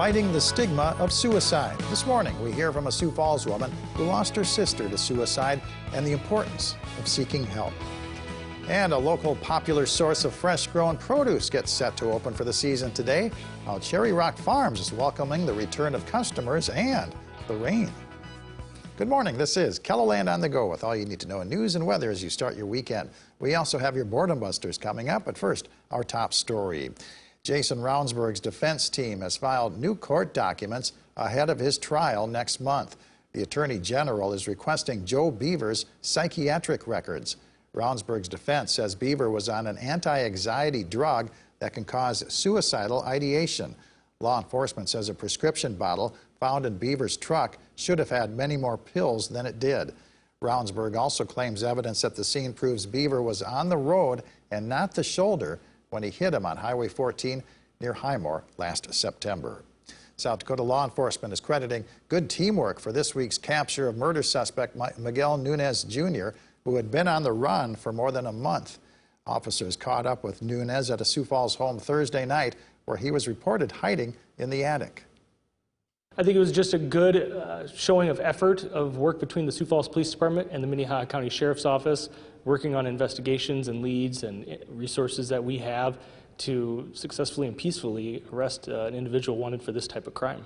fighting the stigma of suicide. This morning, we hear from a Sioux Falls woman who lost her sister to suicide and the importance of seeking help. And a local popular source of fresh-grown produce gets set to open for the season today, while Cherry Rock Farms is welcoming the return of customers and the rain. Good morning, this is KELOLAND on the Go with all you need to know in news and weather as you start your weekend. We also have your Boredom Busters coming up, but first, our top story. Jason Ravnsborg's defense team has filed new court documents ahead of his trial next month. The Attorney General is requesting Joe Beaver's psychiatric records. Ravnsborg's defense says Beaver was on an anti-anxiety drug that can cause suicidal ideation. Law enforcement says a prescription bottle found in Beaver's truck should have had many more pills than it did. Ravnsborg also claims evidence at the scene proves Beaver was on the road and not the shoulder when he hit him on Highway 14 near Highmore last September. South Dakota law enforcement is crediting good teamwork for this week's capture of murder suspect Miguel Nunez Jr., who had been on the run for more than a month. Officers caught up with Nunez at a Sioux Falls home Thursday night, where he was reported hiding in the attic. I think it was just a good showing of effort of work between the Sioux Falls Police Department and the Minnehaha County Sheriff's Office, working on investigations and leads and resources that we have to successfully and peacefully arrest an individual wanted for this type of crime.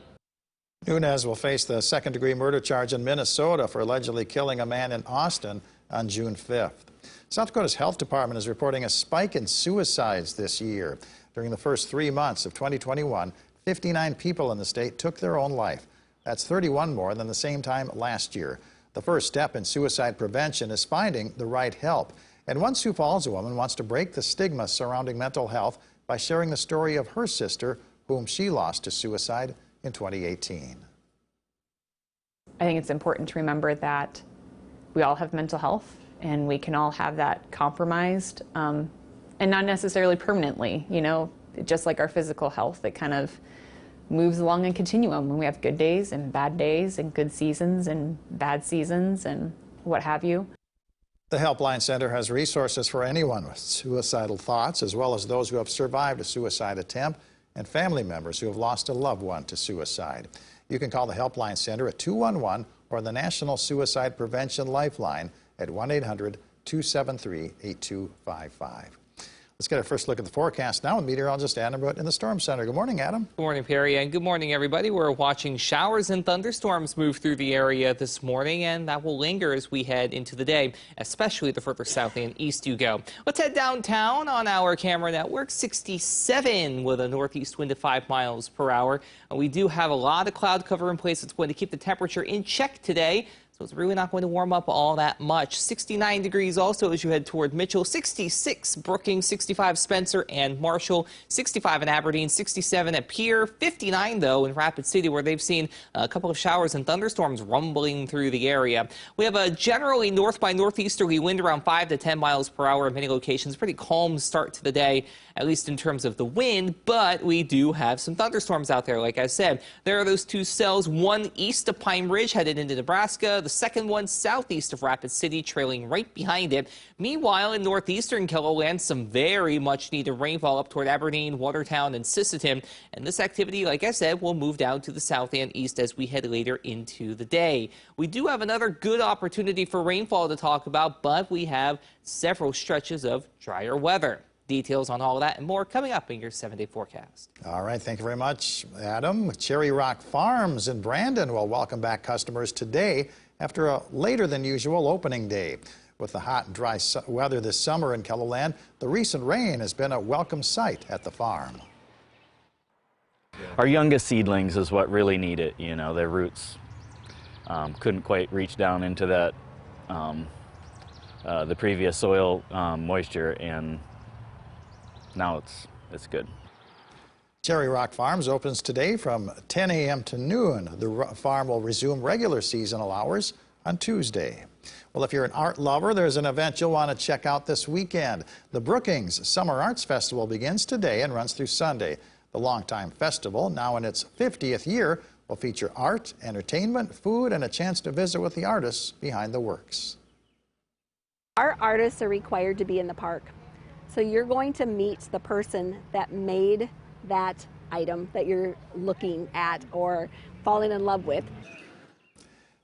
Nunez will face the second-degree murder charge in Minnesota for allegedly killing a man in Austin on June 5th. South Dakota's health department is reporting a spike in suicides this year. During the first 3 months of 2021, 59 people in the state took their own life. That's 31 more than the same time last year. The first step in suicide prevention is finding the right help. And one Sioux Falls woman wants to break the stigma surrounding mental health by sharing the story of her sister, whom she lost to suicide in 2018. I think it's important to remember that we all have mental health and we can all have that compromised and not necessarily permanently, you know, just like our physical health. It kind of moves along a continuum when we have good days and good seasons and bad seasons and what have you. The Helpline Center has resources for anyone with suicidal thoughts, as well as those who have survived a suicide attempt and family members who have lost a loved one to suicide. You can call the Helpline Center at 211 or the National Suicide Prevention Lifeline at 1-800-273-8255. Let's get a first look at the forecast now with meteorologist Adam Root in the Storm Center. Good morning, Adam. Good morning, Perry, and good morning, everybody. We're watching showers and thunderstorms move through the area this morning, and that will linger as we head into the day, especially the further south and east you go. Let's head downtown on our camera network. 67 with a northeast wind of 5 miles per hour. We do have a lot of cloud cover in place. It's going to keep the temperature in check today. So it's really not going to warm up all that much. 69 degrees also as you head toward Mitchell, 66 Brookings, 65 Spencer and Marshall, 65 in Aberdeen, 67 at Pierre, 59 though in Rapid City, where they've seen a couple of showers and thunderstorms rumbling through the area. We have a generally north by northeasterly wind around 5 to 10 miles per hour in many locations. Pretty calm start to the day, at least in terms of the wind, but we do have some thunderstorms out there. Like I said, there are those two cells, one east of Pine Ridge headed into Nebraska, the second one southeast of Rapid City, trailing right behind it. Meanwhile, in northeastern KELOLAND, some very much needed rainfall up toward Aberdeen, Watertown, and Sisseton. And this activity, like I said, will move down to the south and east as we head later into the day. We do have another good opportunity for rainfall to talk about, but we have several stretches of drier weather. Details on all of that and more coming up in your 7-day forecast. All right, thank you very much, Adam. Cherry Rock Farms in Brandon will welcome back customers today after a later than usual opening day. With the hot and dry weather this summer in KELOLAND, the recent rain has been a welcome sight at the farm. Our youngest seedlings is what really need it. You know, their roots couldn't quite reach down into that the previous soil moisture, and now it's good. Cherry Rock Farms opens today from 10 a.m. to noon. The farm will resume regular seasonal hours on Tuesday. Well, if you're an art lover, there's an event you'll want to check out this weekend. The Brookings Summer Arts Festival begins today and runs through Sunday. The longtime festival, now in its 50th year, will feature art, entertainment, food, and a chance to visit with the artists behind the works. Our artists are required to be in the park. So you're going to meet the person that made that item that you're looking at or falling in love with.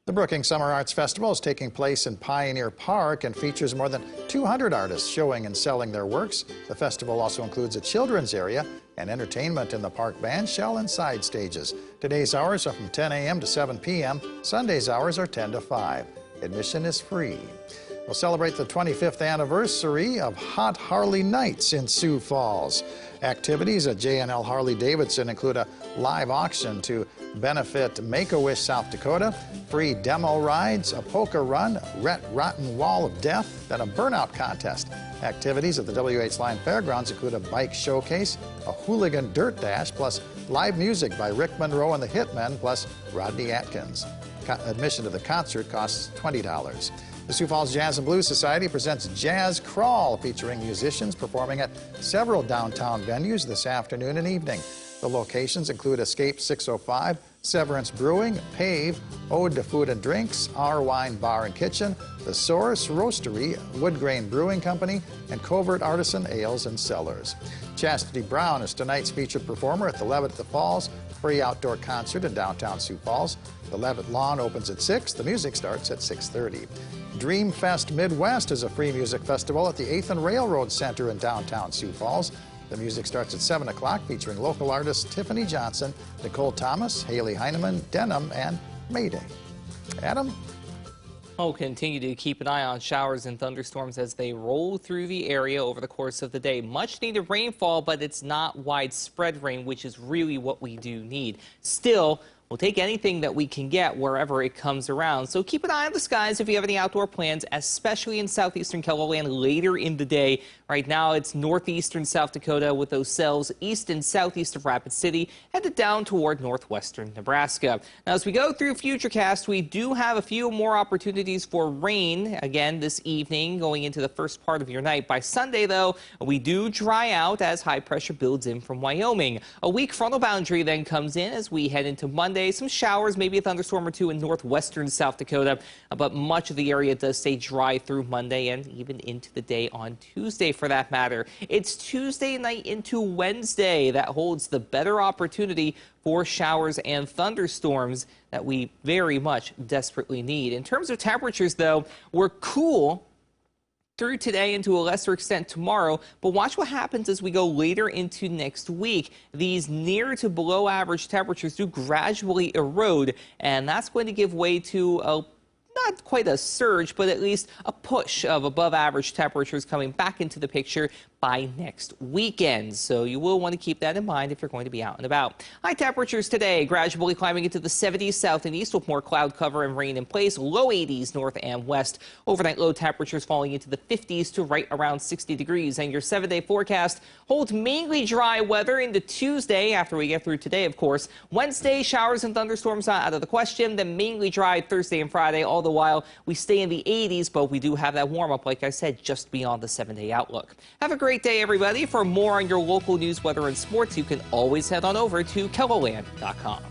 The Brookings Summer Arts Festival is taking place in Pioneer Park and features more than 200 artists showing and selling their works. The festival also includes a children's area and entertainment in the park band shell and side stages. Today's hours are from 10 a.m. to 7 p.m. Sunday's hours are 10 to 5. Admission is free. We'll celebrate the 25th anniversary of Hot Harley Nights in Sioux Falls. Activities at J&L Harley-Davidson include a live auction to benefit Make-A-Wish South Dakota, free demo rides, a poker run, a rotten wall of death, and a burnout contest. Activities at the W.H. Line Fairgrounds include a bike showcase, a hooligan dirt dash, plus live music by Rick Monroe and the Hitmen, plus Rodney Atkins. Admission to the concert costs $20. The Sioux Falls Jazz and Blues Society presents Jazz Crawl, featuring musicians performing at several downtown venues this afternoon and evening. The locations include Escape 605, Severance Brewing, Pave, Ode to Food and Drinks, Our Wine Bar and Kitchen, The Source Roastery, Wood Grain Brewing Company, and Covert Artisan Ales and Cellars. Chastity Brown is tonight's featured performer at the Levitt at the Falls, free outdoor concert in downtown Sioux Falls. The Levitt Lawn opens at 6. The music starts at 6:30. Dream Fest Midwest is a free music festival at the 8th and Railroad Center in downtown Sioux Falls. The music starts at 7 o'clock, featuring local artists Tiffany Johnson, Nicole Thomas, Haley Heineman, Denim, and Mayday. Adam? We'll continue to keep an eye on showers and thunderstorms as they roll through the area over the course of the day. Much needed rainfall, but it's not widespread rain, which is really what we do need. Still, we'll take anything that we can get wherever it comes around. So keep an eye on the skies if you have any outdoor plans, especially in southeastern KELOLAND later in the day. Right now, it's northeastern South Dakota with those cells east and southeast of Rapid City, headed down toward northwestern Nebraska. Now, as we go through Futurecast, we do have a few more opportunities for rain again this evening, going into the first part of your night. By Sunday, though, we do dry out as high pressure builds in from Wyoming. A weak frontal boundary then comes in as we head into Monday. Some showers, maybe a thunderstorm or two in northwestern South Dakota, but much of the area does stay dry through Monday and even into the day on Tuesday for that matter. It's Tuesday night into Wednesday that holds the better opportunity for showers and thunderstorms that we very much desperately need. In terms of temperatures, though, we're cool through today and to a lesser extent tomorrow, but watch what happens as we go later into next week. These near to below average temperatures do gradually erode, and that's going to give way to not quite a surge, but at least a push of above average temperatures coming back into the picture by next weekend. So you will want to keep that in mind if you're going to be out and about. High temperatures today gradually climbing into the 70s south and east with more cloud cover and rain in place. Low 80s north and west. Overnight low temperatures falling into the 50s to right around 60 degrees. And your 7-day forecast holds mainly dry weather into Tuesday after we get through today, of course. Wednesday, showers and thunderstorms not out of the question. Then mainly dry Thursday and Friday. All the while we stay in the 80s, but we do have that warm up, like I said, just beyond the 7-day outlook. Have a great day, everybody. For more on your local news, weather, and sports, you can always head on over to KELOLAND.com.